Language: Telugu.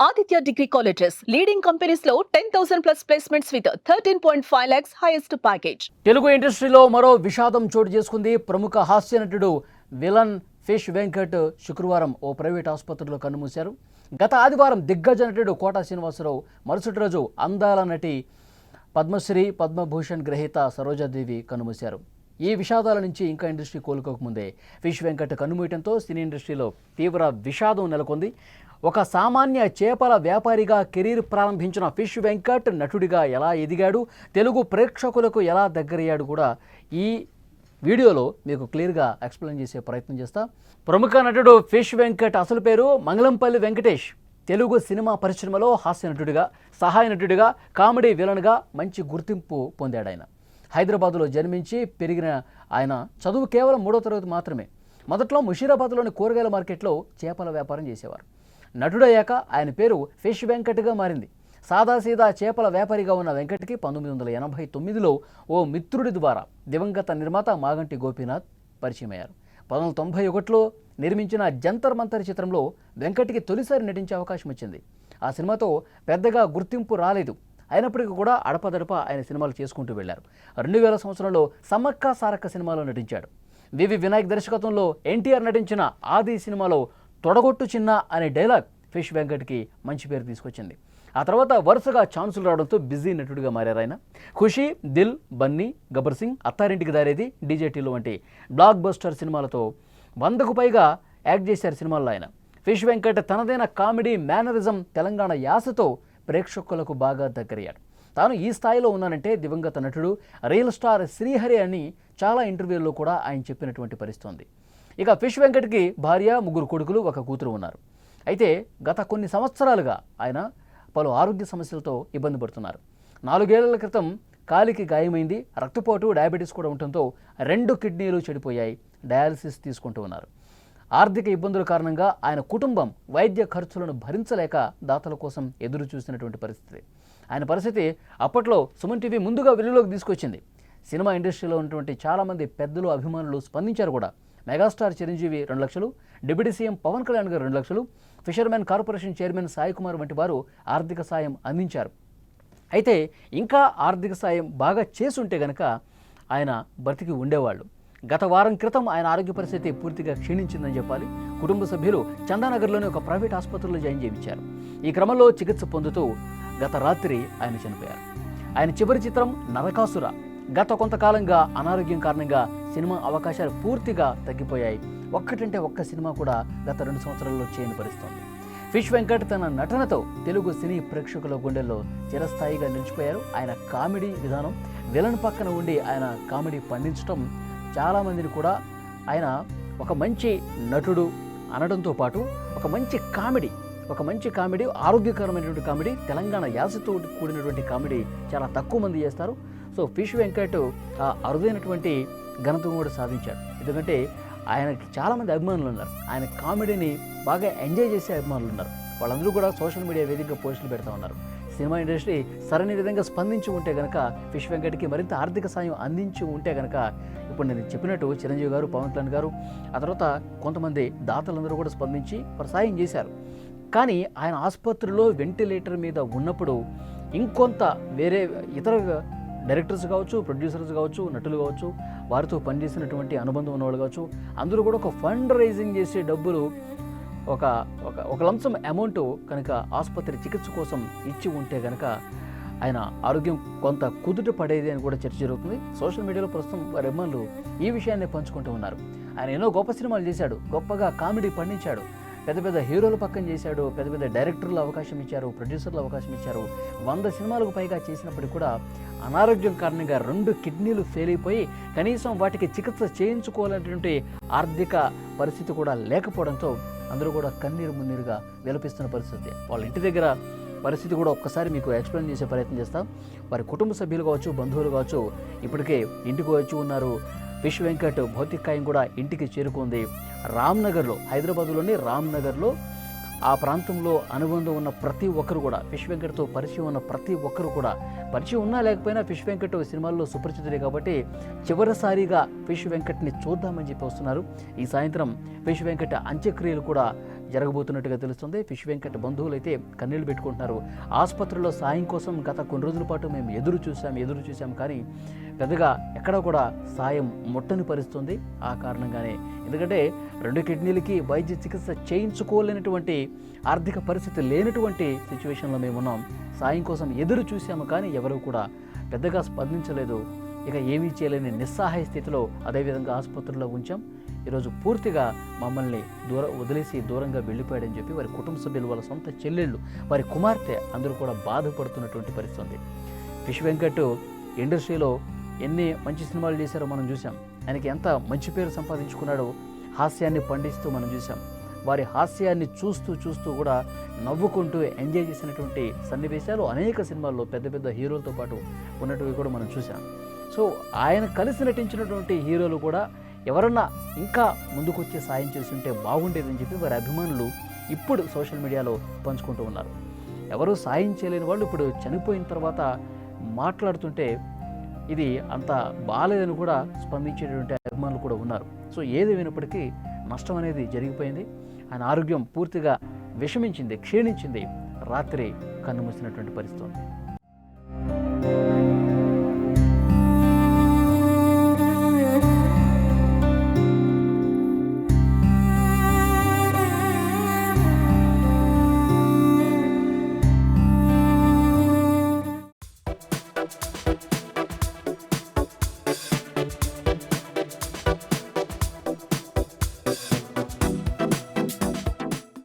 Aditya Degree Colleges, leading companies లో 10,000 plus placements with 13.5 lakhs highest package. Telugu ఇండస్ట్రీలో మరో విషాదం చోటు చేసుకుంది. ప్రముఖ హాస్య నటుడు విలన్ ఫిష్ వెంకట్ శుక్రవారం ఓ ప్రైవేట్ ఆసుపత్రిలో కన్నుమూశారు. గత ఆదివారం దిగ్గజ నటుడు కోట శ్రీనివాసరావు మరుసటి రోజు అందాల నటి పద్మశ్రీ పద్మభూషణ్ గ్రహీత సరోజాదేవి కన్నుమూశారు. ఈ విషాదాల నుంచి ఇంకా ఇండస్ట్రీ కోలుకోకముందే ఫిష్ వెంకట్ కన్నుమూయటంతో సినీ ఇండస్ట్రీలో తీవ్ర విషాదం నెలకొంది. ఒక సామాన్య చేపల వ్యాపారిగా కెరీర్ ప్రారంభించిన ఫిష్ వెంకట్ నటుడిగా ఎలా ఎదిగాడు, తెలుగు ప్రేక్షకులకు ఎలా దగ్గరయ్యాడు కూడా ఈ వీడియోలో మీకు క్లియర్గా ఎక్స్ప్లెయిన్ చేసే ప్రయత్నం చేస్తా. ప్రముఖ నటుడు ఫిష్ వెంకట్ అసలు పేరు మంగళంపల్లి వెంకటేష్. తెలుగు సినిమా పరిశ్రమలో హాస్య నటుడిగా, సహాయ నటుడిగా, కామెడీ విలన్గా మంచి గుర్తింపు పొందాడు. ఆయన హైదరాబాద్లో జన్మించి పెరిగిన ఆయన చదువు కేవలం 3వ తరగతి మాత్రమే. మొదట్లో ముషీరాబాద్లోని కూరగాయల మార్కెట్లో చేపల వ్యాపారం చేసేవారు. నటుడయ్యాక ఆయన పేరు ఫిష్ వెంకట్గా మారింది. సాదాసీదా చేపల వ్యాపారిగా ఉన్న వెంకట్కి 1989లో ఓ మిత్రుడి ద్వారా దివంగత నిర్మాత మాగంటి గోపీనాథ్ పరిచయమయ్యారు. 1991లో నిర్మించిన జంతర్ మంతర్ చిత్రంలో వెంకట్కి తొలిసారి నటించే అవకాశం వచ్చింది. ఆ సినిమాతో పెద్దగా గుర్తింపు రాలేదు. అయినప్పటికీ కూడా అడపదడప ఆయన సినిమాలు చేసుకుంటూ వెళ్లారు. 2000 సంవత్సరంలో సమ్మక్క సారక్క సినిమాలో నటించాడు. వివి వినాయక్ దర్శకత్వంలో ఎన్టీఆర్ నటించిన ఆది సినిమాలో తొడగొట్టు చిన్న అనే డైలాగ్ ఫిష్ వెంకట్కి మంచి పేరు తీసుకొచ్చింది. ఆ తర్వాత వరుసగా ఛాన్సులు రావడంతో బిజీ నటుడిగా మారారు ఆయన. ఖుషి, దిల్, బన్నీ, గబ్బర్ సింగ్, అత్తారింటికి దారేది, డీజేటీలు వంటి బ్లాక్ బస్టర్ సినిమాలతో 100కు పైగా యాక్ట్ చేశారు సినిమాల్లో ఆయన. ఫిష్ వెంకట్ తనదైన కామెడీ మేనరిజం, తెలంగాణ యాసతో ప్రేక్షకులకు బాగా దగ్గరయ్యాడు. తాను ఈ స్థాయిలో ఉన్నానంటే దివంగత నటుడు రియల్ స్టార్ శ్రీహరి అని చాలా ఇంటర్వ్యూల్లో కూడా ఆయన చెప్పినటువంటి పరిస్థితి ఉంది. ఇక ఫిష్ వెంకట్కి భార్య, 3 కొడుకులు, 1 కూతురు ఉన్నారు. అయితే గత కొన్ని సంవత్సరాలుగా ఆయన పలు ఆరోగ్య సమస్యలతో ఇబ్బంది పడుతున్నారు. 4 ఏళ్ల క్రితం కాలికి గాయమైంది. రక్తపోటు, డయాబెటీస్ కూడా ఉండటంతో 2 కిడ్నీలు చెడిపోయాయి. డయాలసిస్ తీసుకుంటూ ఉన్నారు. ఆర్థిక ఇబ్బందుల కారణంగా ఆయన కుటుంబం వైద్య ఖర్చులను భరించలేక దాతల కోసం ఎదురు చూసినటువంటి పరిస్థితి. ఆయన పరిస్థితి అప్పట్లో సుమన్ టీవీ ముందుగా వెలుగులోకి తీసుకొచ్చింది. సినిమా ఇండస్ట్రీలో ఉన్నటువంటి చాలామంది పెద్దలు, అభిమానులు స్పందించారు కూడా. మెగాస్టార్ చిరంజీవి 2 లక్షలు, డిప్యూటీ సీఎం పవన్ కళ్యాణ్ గారు 2 లక్షలు, fishermen corporation chairman Sai Kumar వంటి వారు ఆర్థిక సాయం అందించారు. అయితే ఇంకా ఆర్థిక సాయం బాగా చేసుంటే గనక ఆయన బ్రతికి ఉండేవాళ్ళు. గత వారం క్రితం ఆయన ఆరోగ్య పరిస్థితి పూర్తిగా క్షీణించిందని చెప్పాలి. కుటుంబ సభ్యులు చందానగర్లోని ఒక ప్రైవేట్ ఆసుపత్రిలో జాయిన్ చేయించారు. ఈ క్రమంలో చికిత్స పొందుతూ గత రాత్రి ఆయన చనిపోయారు. ఆయన చివరి చిత్రం నరకాసుర. గత కొంతకాలంగా అనారోగ్యం కారణంగా సినిమా అవకాశాలు పూర్తిగా తగ్గిపోయాయి. ఒక్కటంటే ఒక్క సినిమా కూడా గత 2 సంవత్సరాల్లో చేయని పరిస్థితి. ఫిష్ వెంకట్ తన నటనతో తెలుగు సినీ ప్రేక్షకుల గుండెల్లో చిరస్థాయిగా నిలిచిపోయారు. ఆయన కామెడీ విధానం, విలన్ పక్కన ఉండి ఆయన కామెడీ పండించడం చాలామందిని కూడా ఆయన ఒక మంచి నటుడు అనడంతో పాటు ఒక మంచి కామెడీ, ఆరోగ్యకరమైనటువంటి కామెడీ, తెలంగాణ యాసతో కూడినటువంటి కామెడీ చాలా తక్కువ మంది చేస్తారు. సో ఫిష్ వెంకట్ ఆ అరుదైనటువంటి ఘనతను కూడా సాధించాడు. ఎందుకంటే ఆయనకి చాలామంది అభిమానులు ఉన్నారు. ఆయన కామెడీని బాగా ఎంజాయ్ చేసే అభిమానులు ఉన్నారు. వాళ్ళందరూ కూడా సోషల్ మీడియా వేదికగా పోస్టులు పెడతా ఉన్నారు. సినిమా ఇండస్ట్రీ సరైన విధంగా స్పందించి ఉంటే కనుక, ఫిష్ వెంకట్కి మరింత ఆర్థిక సాయం అందించి ఉంటే కనుక, ఇప్పుడు నేను చెప్పినట్టు చిరంజీవి గారు, పవన్ కళ్యాణ్ గారు, ఆ తర్వాత కొంతమంది దాతలందరూ కూడా స్పందించి వారు సాయం చేశారు. కానీ ఆయన ఆసుపత్రిలో వెంటిలేటర్ మీద ఉన్నప్పుడు ఇంకొంత వేరే ఇతర డైరెక్టర్స్ కావచ్చు, ప్రొడ్యూసర్స్ కావచ్చు, నటులు కావచ్చు, వారితో పనిచేసినటువంటి అనుబంధం ఉన్నవాళ్ళు కావచ్చు, అందరూ కూడా ఒక ఫండ్ రైజింగ్ చేసే డబ్బులు ఒక లంసమ్ అమౌంట్ కనుక ఆసుపత్రి చికిత్స కోసం ఇచ్చి ఉంటే కనుక ఆయన ఆరోగ్యం కొంత కుదుట పడేది అని కూడా చర్చ జరుగుతుంది. సోషల్ మీడియాలో ప్రస్తుతం వారి అభిమానులు ఈ విషయాన్ని పంచుకుంటూ ఉన్నారు. ఆయన ఎన్నో గొప్ప సినిమాలు చేశాడు, గొప్పగా కామెడీ పండించాడు, పెద్ద పెద్ద హీరోలు పక్కన చేశాడు, పెద్ద పెద్ద డైరెక్టర్లు అవకాశం ఇచ్చారు, ప్రొడ్యూసర్లు అవకాశం ఇచ్చారు. 100 సినిమాలకు పైగా చేసినప్పటికీ కూడా అనారోగ్యం కారణంగా 2 కిడ్నీలు ఫెయిల్ అయిపోయి కనీసం వాటికి చికిత్స చేయించుకోవాలనేటువంటి ఆర్థిక పరిస్థితి కూడా లేకపోవడంతో అందరూ కూడా కన్నీరు మున్నీరుగా విలపిస్తున్న పరిస్థితి. వాళ్ళ ఇంటి దగ్గర పరిస్థితి కూడా ఒక్కసారి మీకు ఎక్స్ప్లెయిన్ చేసే ప్రయత్నం చేస్తాం. వారి కుటుంబ సభ్యులు కావచ్చు, బంధువులు కావచ్చు, ఇప్పటికే ఇంటికి వచ్చి ఉన్నారు. ఫిష్ వెంకట్ భౌతికాయం కూడా ఇంటికి చేరుకుంది. రామ్నగర్లో, హైదరాబాద్లోని రామ్నగర్లో ఆ ప్రాంతంలో అనుబంధం ఉన్న ప్రతి ఒక్కరు కూడా, ఫిష్ వెంకట్తో పరిచయం ఉన్న ప్రతి ఒక్కరు కూడా, పరిచయం ఉన్నా లేకపోయినా ఫిష్ వెంకట్ సినిమాల్లో సుపరిచితుడే కాబట్టి చివరిసారిగా ఫిష్ వెంకట్ని చూద్దామని చెప్పి వస్తున్నారు. ఈ సాయంత్రం ఫిష్ వెంకట్ అంత్యక్రియలు కూడా జరగబోతున్నట్టుగా తెలుస్తుంది. ఫిష్ వెంకట్ బంధువులు అయితే కన్నీళ్లు పెట్టుకుంటున్నారు. ఆసుపత్రిలో సాయం కోసం గత కొన్ని రోజుల పాటు మేము ఎదురు చూసాం కానీ పెద్దగా ఎక్కడ కూడా సాయం ముట్టని పరిస్థితుంది. ఆ కారణంగానే, ఎందుకంటే 2 కిడ్నీలకి వైద్య చికిత్స చేయించుకోలేనటువంటి ఆర్థిక పరిస్థితి లేనటువంటి సిచ్యువేషన్లో మేము ఉన్నాం. సాయం కోసం ఎదురు చూసాము కానీ ఎవరు కూడా పెద్దగా స్పందించలేదు. ఇక ఏమీ చేయలేని నిస్సహాయ స్థితిలో అదేవిధంగా ఆసుపత్రిలో ఉంచాం. ఈరోజు పూర్తిగా మమ్మల్ని వదిలేసి దూరంగా వెళ్ళిపోయాడని చెప్పి వారి కుటుంబ సభ్యులు, వాళ్ళ సొంత చెల్లెళ్ళు, వారి కుమార్తె అందరూ కూడా బాధపడుతున్నటువంటి పరిస్థితి ఉంది. ఫిష్ వెంకట్ ఇండస్ట్రీలో ఎన్ని మంచి సినిమాలు చేశారో మనం చూసాం. ఆయనకి ఎంత మంచి పేరు సంపాదించుకున్నాడో హాస్యాన్ని పండిస్తూ మనం చూసాం. వారి హాస్యాన్ని చూస్తూ కూడా నవ్వుకుంటూ ఎంజాయ్ చేసినటువంటి సన్నివేశాలు అనేక సినిమాల్లో పెద్ద పెద్ద హీరోలతో పాటు ఉన్నటివి కూడా మనం చూసాం. సో ఆయన కలిసి నటించినటువంటి హీరోలు కూడా ఎవరన్నా ఇంకా ముందుకొచ్చి సాయం చేస్తుంటే బాగుండేదని చెప్పి వారి అభిమానులు ఇప్పుడు సోషల్ మీడియాలో పంచుకుంటూ ఉన్నారు. ఎవరు సాయం చేయలేని వాళ్ళు ఇప్పుడు చనిపోయిన తర్వాత మాట్లాడుతుంటే ఇది అంత బాలేదని కూడా స్పందించేటువంటి అభిమానులు కూడా ఉన్నారు. సో ఏది వినప్పటికీ నష్టం అనేది జరిగిపోయింది. ఆయన ఆరోగ్యం పూర్తిగా క్షీణించింది. రాత్రి కన్నుమూసినటువంటి పరిస్థితి ఉంది.